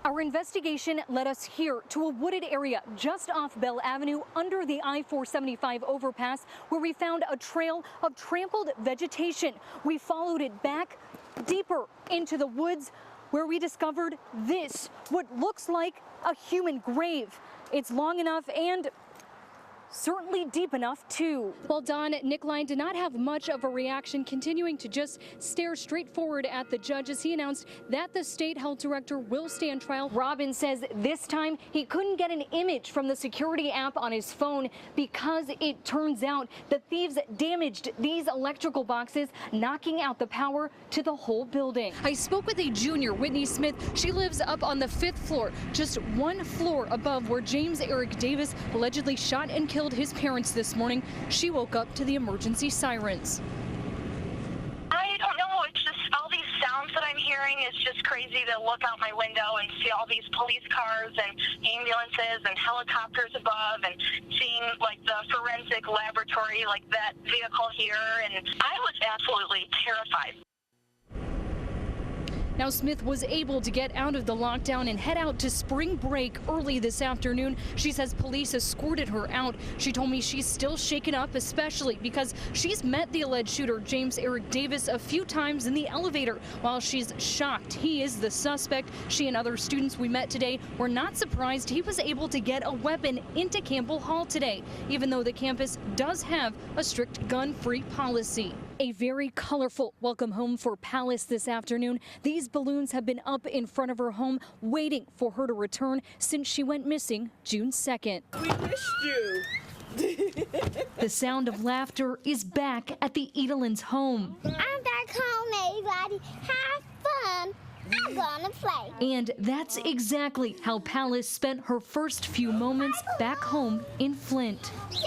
Our investigation led us here to a wooded area just off Bell Avenue under the I-475 overpass, where we found a trail of trampled vegetation. We followed it back deeper into the woods, where we discovered this, what looks like a human grave. It's long enough and certainly deep enough, too. While Don Nickline did not have much of a reaction, continuing to just stare straight forward at the judge as he announced that the state health director will stand trial. Robin says this time he couldn't get an image from the security app on his phone because it turns out the thieves damaged these electrical boxes, knocking out the power to the whole building. I spoke with a junior, Whitney Smith. She lives up on the 5th floor, just one floor above where James Eric Davis allegedly shot and killed his parents this morning. She woke up to the emergency sirens. I don't know, it's just all these sounds that I'm hearing. It's just crazy to look out my window and see all these police cars and ambulances and helicopters above, and seeing like the forensic laboratory, like that vehicle here, and I was absolutely terrified. Now, Smith was able to get out of the lockdown and head out to spring break early this afternoon. She says police escorted her out. She told me she's still shaken up, especially because she's met the alleged shooter, James Eric Davis, a few times in the elevator. While she's shocked he is the suspect, she and other students we met today were not surprised he was able to get a weapon into Campbell Hall today, even though the campus does have a strict gun-free policy. A very colorful welcome home for Pallas this afternoon. These balloons have been up in front of her home waiting for her to return since she went missing June 2nd. We missed you. The sound of laughter is back at the Edelins' home. I'm back home, everybody. Have fun. I'm gonna play. And that's exactly how Pallas spent her first few moments back home in Flint. Yay!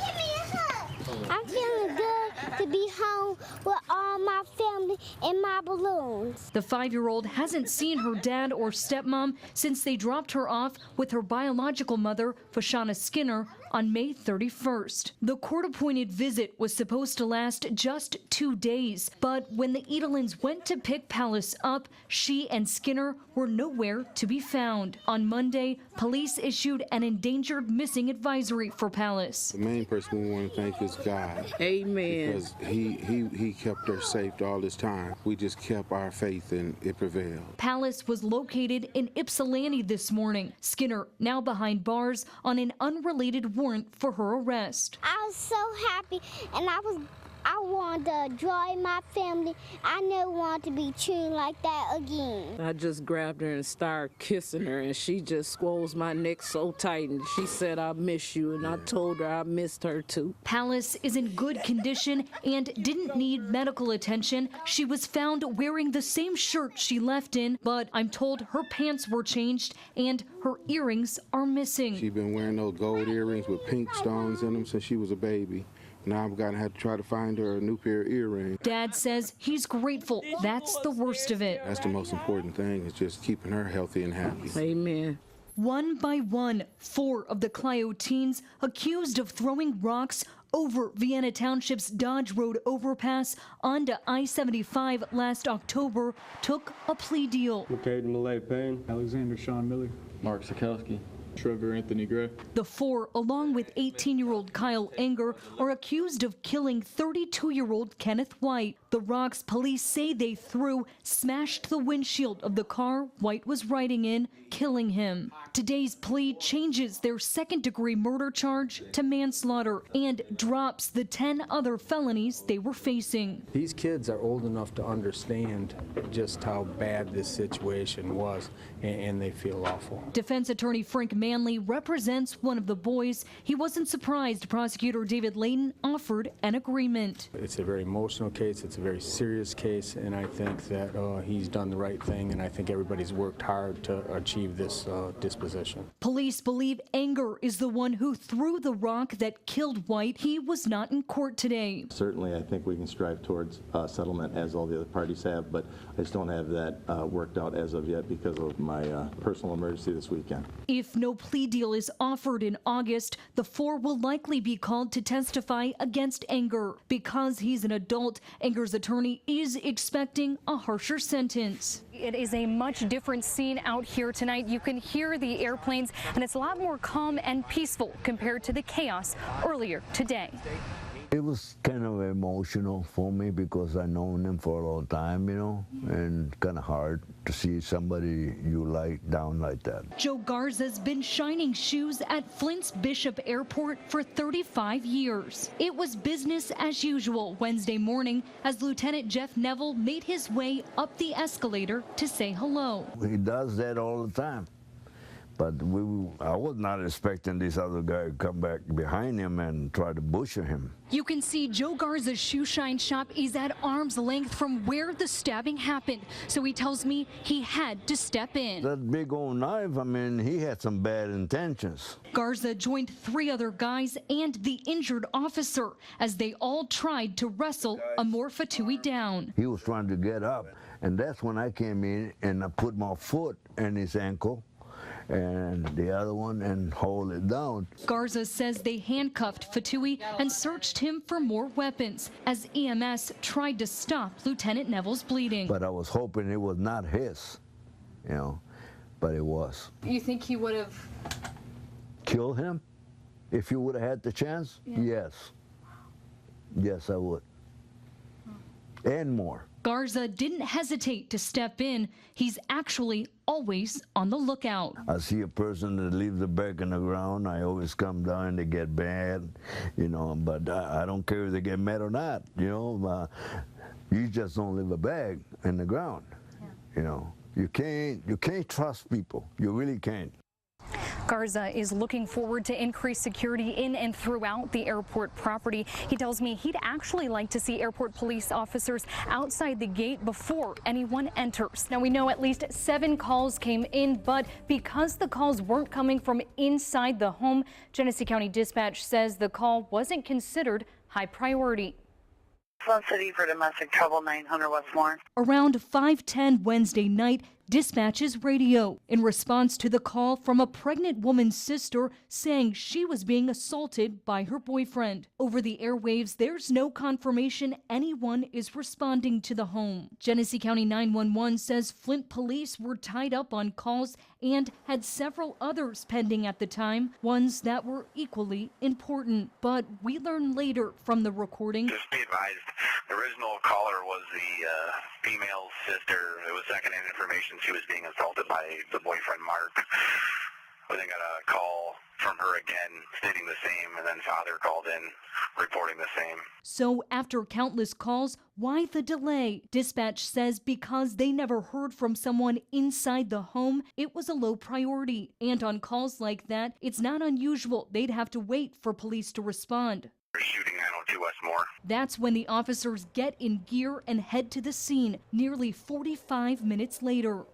Give me a hug. I'm feeling good to be home with all my family and my balloons. The 5-year-old hasn't seen her dad or stepmom since they dropped her off with her biological mother, Fashana Skinner, on May 31st. The court-appointed visit was supposed to last just 2 days, but when the Edelins went to pick Pallas up, she and Skinner were nowhere to be found. On Monday, police issued an endangered missing advisory for Pallas. The main person we want to thank is God. Amen. Because he kept her safe all this time. We just kept our faith and it prevailed. Pallas was located in Ypsilanti this morning. Skinner now behind bars on an unrelated warrant for her arrest. I was so happy, and I wanted to join my family. I never wanted to be treated like that again. I just grabbed her and started kissing her, and she just squeezed my neck so tight, and she said, I miss you, and I told her I missed her too. Pallas is in good condition and didn't need medical attention. She was found wearing the same shirt she left in, but I'm told her pants were changed and her earrings are missing. She's been wearing those gold earrings with pink stones in them since she was a baby. Now I'm gonna have to try to find her a new pair of earrings. Dad says he's grateful that's the worst of it. That's the most important thing, is just keeping her healthy and happy. Amen. One by one, 4 of the Clio teens accused of throwing rocks over Vienna Township's Dodge Road overpass onto I-75 last October took a plea deal. McCade Malay Payne, Alexander Sean Miller, Mark Sikowski, Trevor Anthony Gray. The 4, along with 18-year-old Kyle Enger, are accused of killing 32-year-old Kenneth White. The rocks police say they threw smashed the windshield of the car White was riding in, killing him. Today's plea changes their second-degree murder charge to manslaughter and drops the 10 other felonies they were facing. These kids are old enough to understand just how bad this situation was, and they feel awful. Defense attorney Frank Manley represents one of the boys. He wasn't surprised prosecutor David Layton offered an agreement. It's a very emotional case. It's a very serious case, and I think that he's done the right thing, and I think everybody's worked hard to achieve this disposition. Police believe Enger is the one who threw the rock that killed White. He was not in court today. Certainly, I think we can strive towards settlement as all the other parties have, but I just don't have that worked out as of yet because of my personal emergency this weekend. If no no plea deal is offered in August, the four will likely be called to testify against Anger. Because he's an adult, Anger's attorney is expecting a harsher sentence. It is a much different scene out here tonight. You can hear the airplanes, and it's a lot more calm and peaceful compared to the chaos earlier today. It was kind of emotional for me because I've known him for a long time, you know, and kind of hard to see somebody you like down like that. Joe Garza's been shining shoes at Flint's Bishop Airport for 35 years. It was business as usual Wednesday morning as Lieutenant Jeff Neville made his way up the escalator to say hello. He does that all the time. But I was not expecting this other guy to come back behind him and try to butcher him. You can see Joe Garza's shoe shine shop is at arm's length from where the stabbing happened. So he tells me he had to step in. That big old knife, I mean, he had some bad intentions. Garza joined 3 other guys and the injured officer as they all tried to wrestle Amor Fatui down. He was trying to get up, and that's when I came in and I put my foot in his ankle and the other one and hold it down. Garza says they handcuffed Fatui and searched him for more weapons as EMS tried to stop Lieutenant Neville's bleeding. But I was hoping it was not his, you know, but it was. You think he would have killed him if you would have had the chance? Yeah. Yes, I would. And more. Garza didn't hesitate to step in. He's actually always on the lookout. I see a person that leaves a bag in the ground, I always come down and they get mad, you know, but I don't care if they get mad or not, you know. You just don't leave a bag in the ground, you know. You can't trust people. You really can't. Garza is looking forward to increased security in and throughout the airport property. He tells me he'd actually like to see airport police officers outside the gate before anyone enters. Now, we know at least 7 calls came in, but because the calls weren't coming from inside the home, Genesee County Dispatch says the call wasn't considered high priority. Flint City for domestic trouble, 900 Westmore. Around 5:10 Wednesday night, dispatches radio in response to the call from a pregnant woman's sister saying she was being assaulted by her boyfriend. Over the airwaves, there's no confirmation anyone is responding to the home. Genesee County 911 says Flint police were tied up on calls and had several others pending at the time, ones that were equally important. But we learned later from the recording. Just be advised, the original caller was the female's sister. It was second-hand information. She was being assaulted by the boyfriend, Mark. We then got a call from her again stating the same, and then father called in reporting the same. So after countless calls, why the delay? Dispatch says because they never heard from someone inside the home, it was a low priority. And on calls like that, it's not unusual they'd have to wait for police to respond. Shooting 902 Westmore. That's when the officers get in gear and head to the scene nearly 45 minutes later.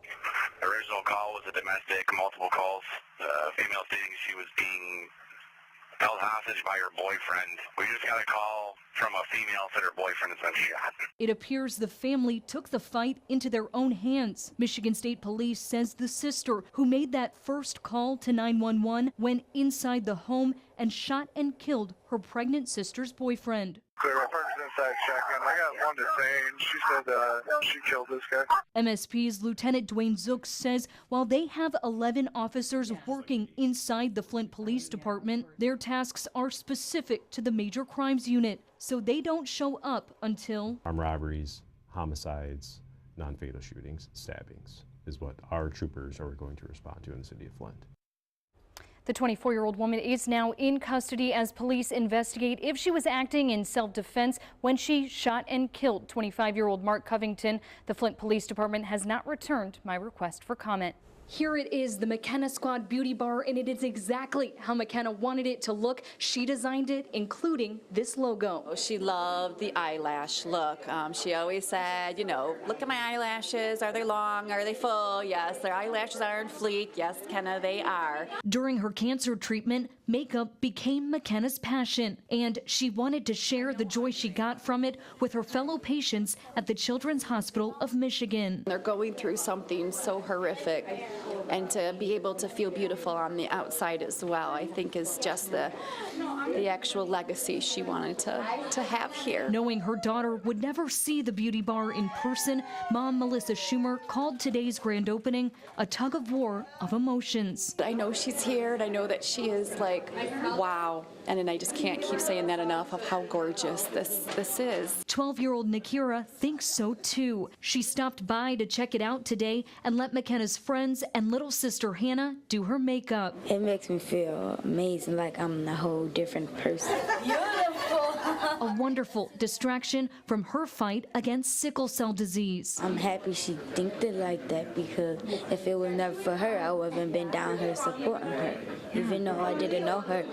The original call was a domestic, multiple calls. Female stating she was being held hostage by her boyfriend. We just got a call from a female that her boyfriend has been shot. It appears the family took the fight into their own hands. Michigan State Police says the sister who made that first call to 911 went inside the home and shot and killed her pregnant sister's boyfriend. Clear inside check-in. I got one detained. She said she killed this guy. MSP's Lieutenant Dwayne Zook says while they have 11 officers working inside the Flint Police Department, their tasks are specific to the Major Crimes Unit, so they don't show up until armed robberies, homicides, non-fatal shootings, stabbings is what our troopers are going to respond to in the city of Flint. The 24-year-old woman is now in custody as police investigate if she was acting in self-defense when she shot and killed 25-year-old Mark Covington. The Flint Police Department has not returned my request for comment. Here it is, the McKenna Squad Beauty Bar, and it is exactly how McKenna wanted it to look. She designed it, including this logo. She loved the eyelash look. She always said, you know, look at my eyelashes. Are they long? Are they full? Yes, their eyelashes are in fleek. Yes, Kenna, they are. During her cancer treatment, makeup became McKenna's passion, and she wanted to share the joy she got from it with her fellow patients at the Children's Hospital of Michigan. They're going through something so horrific. and to be able to feel beautiful on the outside as well, I think is just the actual legacy she wanted to have here. Knowing her daughter would never see the beauty bar in person, Mom Melissa Schumer called today's grand opening a tug of war of emotions. I know she's here, and I know that she is like, wow. And I just can't keep saying that enough of how gorgeous this is. 12-year-old Nakira thinks so too. She stopped by to check it out today and let McKenna's friends and little sister Hannah do her makeup. It makes me feel amazing, like I'm a whole different person. A wonderful distraction from her fight against sickle cell disease. I'm happy she thinked it like that, because if it was never for her, I would have been down here supporting her. Even though I didn't know her,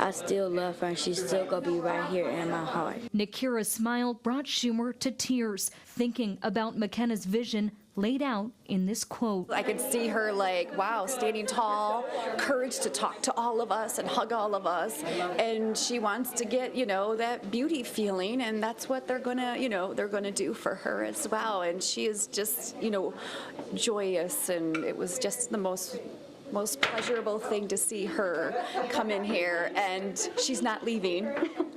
I still love her, and she's still gonna be right here in my heart. Nakira's smile brought Schumer to tears, thinking about McKenna's vision laid out in this quote. I could see her like, wow, standing tall, courage to talk to all of us and hug all of us. And she wants to get, that beauty feeling, and that's what they're gonna, they're gonna do for her as well. And she is just, joyous, and it was just the most pleasurable thing to see her come in here, and she's not leaving,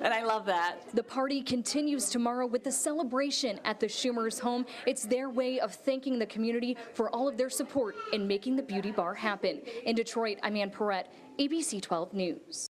and I love that. The party continues tomorrow with the celebration at the Schumers' home. It's their way of thanking the community for all of their support in making the beauty bar happen. In Detroit, I'm Pierret, ABC 12 News.